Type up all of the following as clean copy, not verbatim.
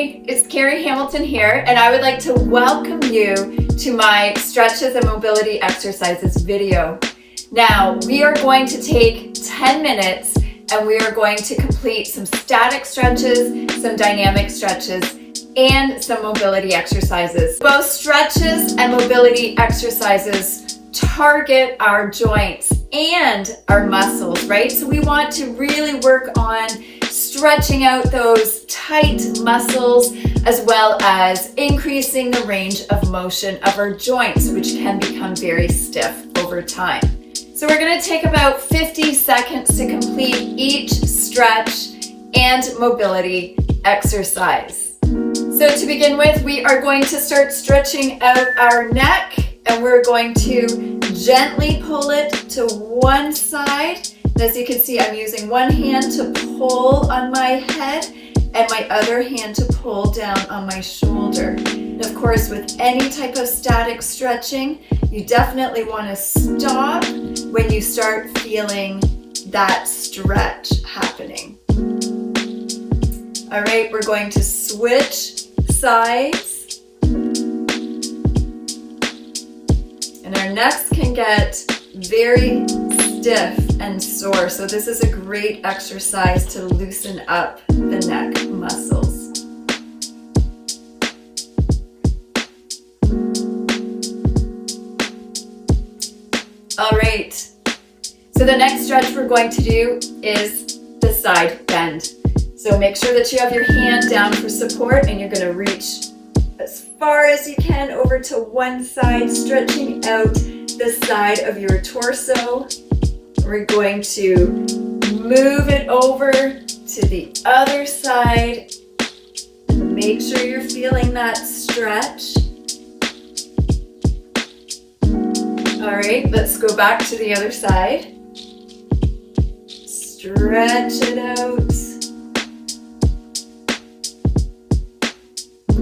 Hey, it's Carrie Hamilton here, and I would like to welcome you to my stretches and mobility exercises video. Now, we are going to take 10 minutes and we are going to complete some static stretches, some dynamic stretches, and some mobility exercises. Both stretches and mobility exercises target our joints and our muscles, right? So we want to really work on stretching out those tight muscles as well as increasing the range of motion of our joints, which can become very stiff over time. So we're going to take about 50 seconds to complete each stretch and mobility exercise. So to begin with, we are going to start stretching out our neck, and we're going to gently pull it to one side. And as you can see, I'm using one hand to pull on my head and my other hand to pull down on my shoulder. And of course, with any type of static stretching, you definitely want to stop when you start feeling that stretch happening. All right, we're going to switch sides. And our necks can get very stiff and sore, so this is a great exercise to loosen up the neck muscles. All right, so the next stretch we're going to do is the side bend. So make sure that you have your hand down for support, and you're going to reach as far as you can over to one side, stretching out the side of your torso. We're going to move it over to the other side. Make sure you're feeling that stretch. All right, let's go back to the other side. Stretch it out.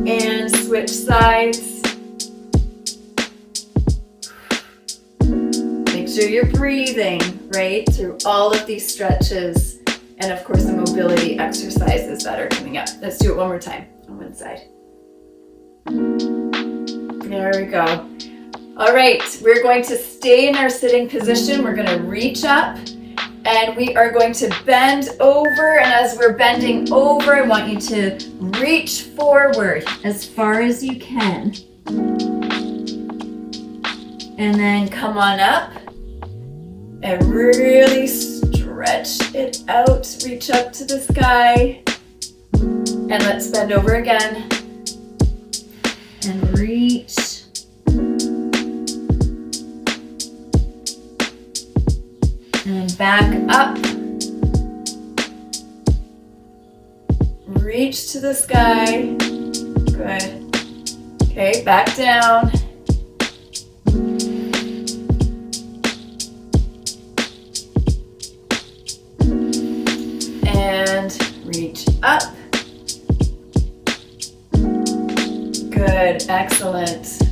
And switch sides. Make sure you're breathing, right, through all of these stretches. And of course, the mobility exercises that are coming up. Let's do it one more time on one side. There we go. All right, we're going to stay in our sitting position. We're going to reach up and we are going to bend over. And as we're bending over, I want you to reach forward as far as you can. And then come on up and really stretch it out. Reach up to the sky. And let's bend over again. And reach. And back up. Reach to the sky. Good. Okay, back down. And reach up. Good, excellent.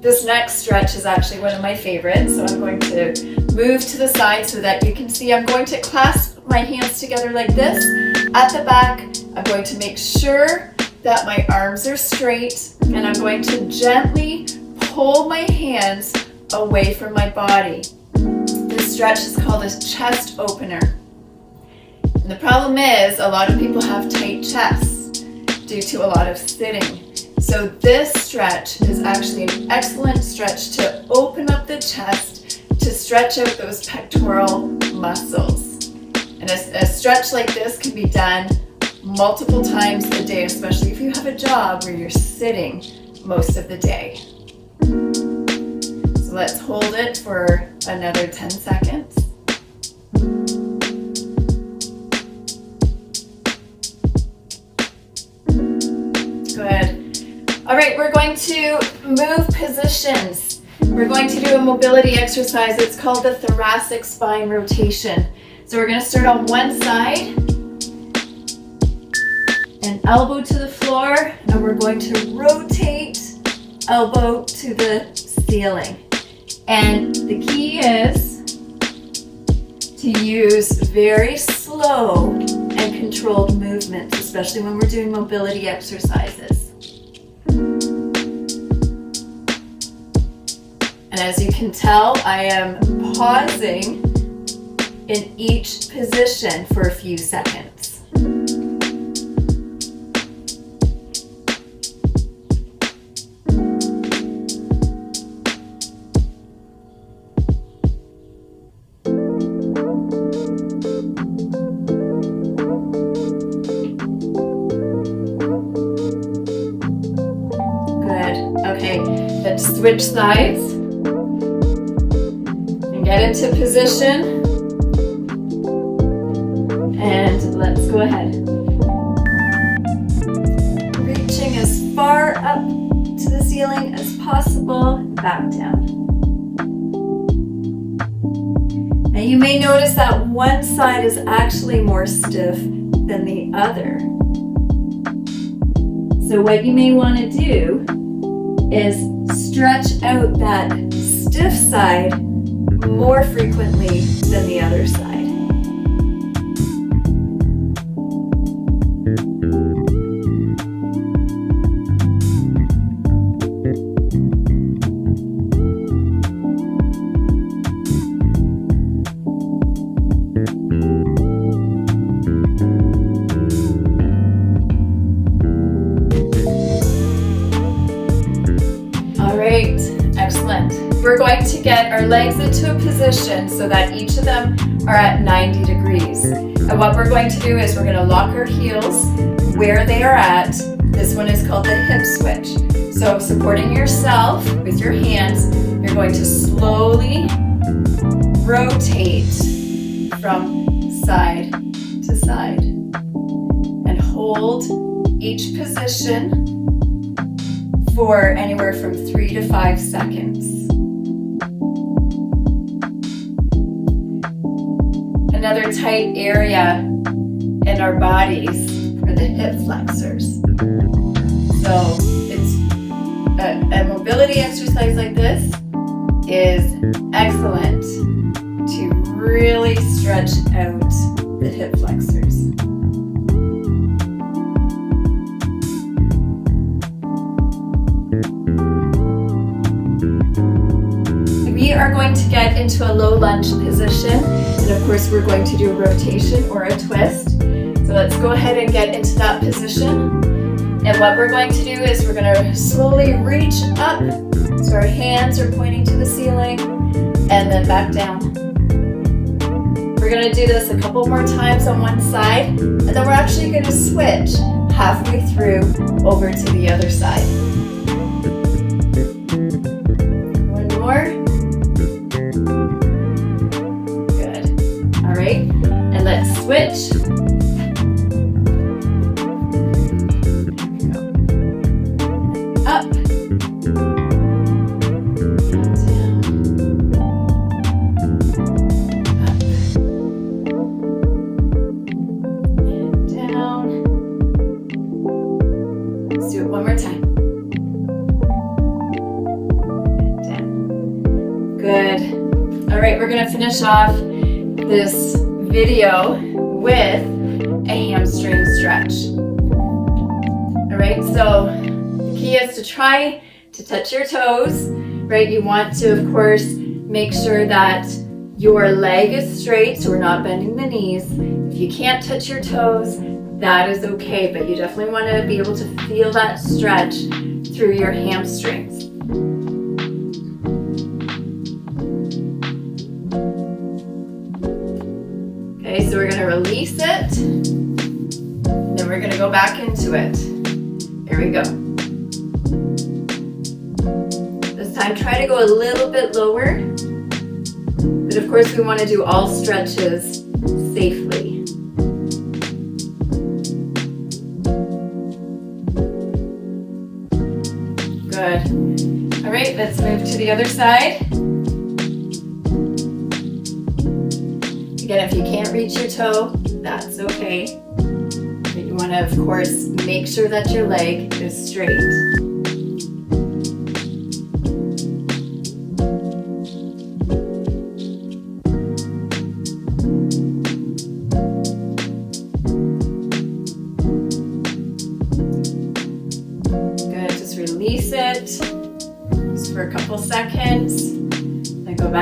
This next stretch is actually one of my favorites, so I'm going to move to the side so that you can see. I'm going to clasp my hands together like this. At the back, I'm going to make sure that my arms are straight, and I'm going to gently pull my hands away from my body. This stretch is called a chest opener. And the problem is a lot of people have tight chests due to a lot of sitting. So this stretch is actually an excellent stretch to open up the chest, to stretch out those pectoral muscles. And a stretch like this can be done multiple times a day, especially if you have a job where you're sitting most of the day. So let's hold it for another 10 seconds. Good. All right, we're going to move positions. We're going to do a mobility exercise. It's called the thoracic spine rotation. So we're going to start on one side and elbow to the floor, and we're going to rotate elbow to the ceiling. And the key is to use very slow and and controlled movements, especially when we're doing mobility exercises. And as you can tell, I am pausing in each position for a few seconds. Okay, let's switch sides and get into position. And let's go ahead. Reaching as far up to the ceiling as possible, back down. Now you may notice that one side is actually more stiff than the other. So what you may want to do is stretch out that stiff side more frequently than the other side. Excellent. We're going to get our legs into a position so that each of them are at 90 degrees. And what we're going to do is we're going to lock our heels where they are at. This one is called the hip switch. So supporting yourself with your hands, you're going to slowly rotate from side to side and hold each position for anywhere from 3 to 5 seconds. Another tight area in our bodies are the hip flexors. So it's a mobility exercise like this is excellent to really stretch out the hip flexors. We are going to get into a low lunge position, and of course we're going to do a rotation or a twist. So let's go ahead and get into that position. And what we're going to do is we're going to slowly reach up, so our hands are pointing to the ceiling, and then back down. We're going to do this a couple more times on one side, and then we're actually going to switch halfway through over to the other side. One more. And let's switch. Up. Down. Up. And down. Let's do it one more time. And down. Good. All right, we're going to finish off this video with a hamstring stretch. All right, so the key is to try to touch your toes, right? You want to, of course, make sure that your leg is straight, so we're not bending the knees. If you can't touch your toes, that is okay, but you definitely want to be able to feel that stretch through your hamstrings. Okay, so we're going to release it, then we're going to go back into it. Here we go. This time try to go a little bit lower, but of course we want to do all stretches safely. Good. All right, let's move to the other side. Again, if you can't reach your toe, that's okay. But you want to, of course, make sure that your leg is straight.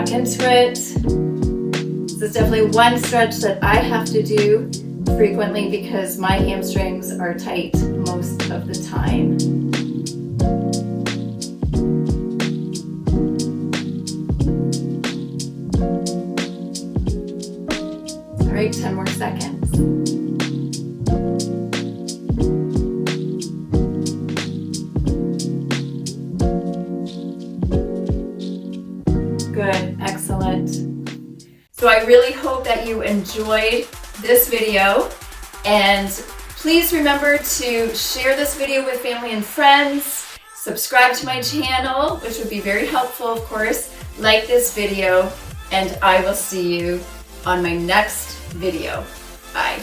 back into it. This is definitely one stretch that I have to do frequently because my hamstrings are tight most of the time. All right, 10 more seconds. Good, excellent. So I really hope that you enjoyed this video, and please remember to share this video with family and friends, subscribe to my channel, which would be very helpful, of course, like this video, and I will see you on my next video. Bye.